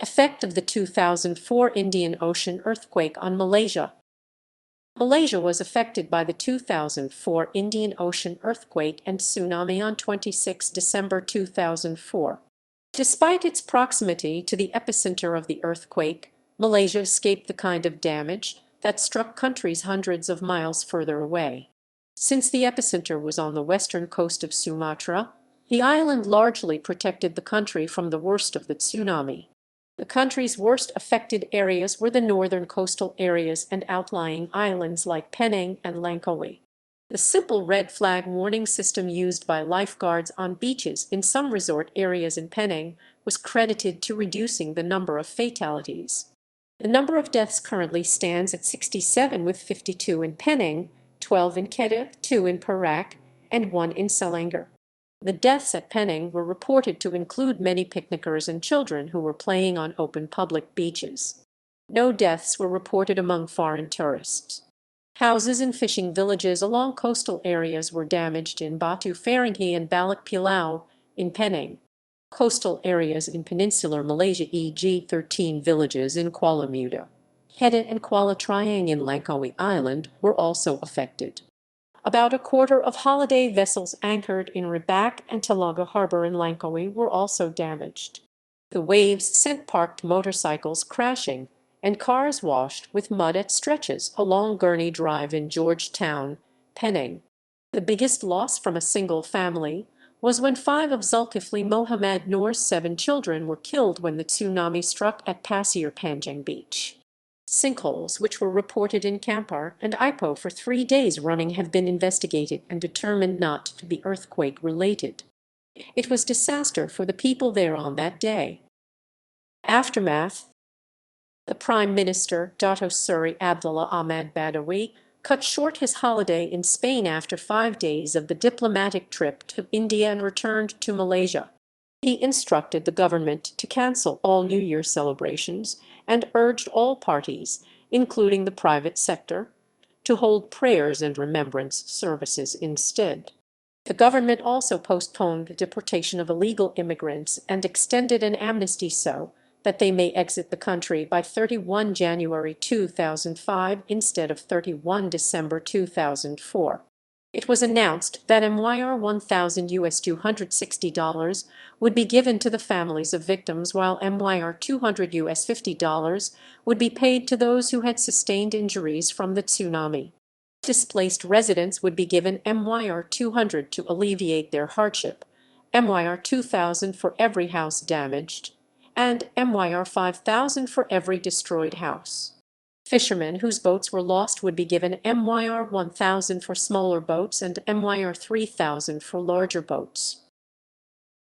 Effect of the 2004 Indian Ocean earthquake on Malaysia. Malaysia was affected by the 2004 Indian Ocean earthquake and tsunami on 26 December 2004. Despite its proximity to the epicenter of the earthquake, Malaysia escaped the kind of damage that struck countries hundreds of miles further away. Since the epicenter was on the western coast of Sumatra, the island largely protected the country from the worst of the tsunami. The country's worst affected areas were the northern coastal areas and outlying islands like Penang and Langkawi. The simple red flag warning system used by lifeguards on beaches in some resort areas in Penang was credited to reducing the number of fatalities. The number of deaths currently stands at 67, with 52 in Penang, 12 in Kedah, 2 in Perak, and 1 in Selangor. The deaths at Penang were reported to include many picnickers and children who were playing on open public beaches. No deaths were reported among foreign tourists. Houses in fishing villages along coastal areas were damaged in Batu, Ferringhi, and Balik, Pulau, in Penang. Coastal areas in Peninsular Malaysia, e.g. 13 villages in Kuala Muda, Kedah and Kuala Triang in Langkawi Island, were also affected. About a quarter of holiday vessels anchored in Rebak and Telaga harbour in Langkawi were also damaged. The waves sent parked motorcycles crashing, and cars washed with mud at stretches along Gurney Drive in Georgetown, Penang. The biggest loss from a single family was when 5 of Zulkifli Mohamad Noor's 7 children were killed when the tsunami struck at Pasir Panjang beach. Sinkholes, which were reported in Kampar and Ipoh for 3 days running, have been investigated and determined not to be earthquake-related. It was disaster for the people there on that day. Aftermath. The Prime Minister, Dato Seri Abdullah Ahmad Badawi, cut short his holiday in Spain after 5 days of the diplomatic trip to India and returned to Malaysia. He instructed the government to cancel all New Year celebrations and urged all parties, including the private sector, to hold prayers and remembrance services instead. The government also postponed the deportation of illegal immigrants and extended an amnesty so that they may exit the country by 31 January 2005 instead of 31 December 2004. It was announced that MYR $1,000 $260 would be given to the families of victims, while MYR $200 $50 would be paid to those who had sustained injuries from the tsunami. Displaced residents would be given MYR $200 to alleviate their hardship, MYR $2,000 for every house damaged, and MYR $5,000 for every destroyed house. Fishermen whose boats were lost would be given MYR $1,000 for smaller boats and MYR $3,000 for larger boats.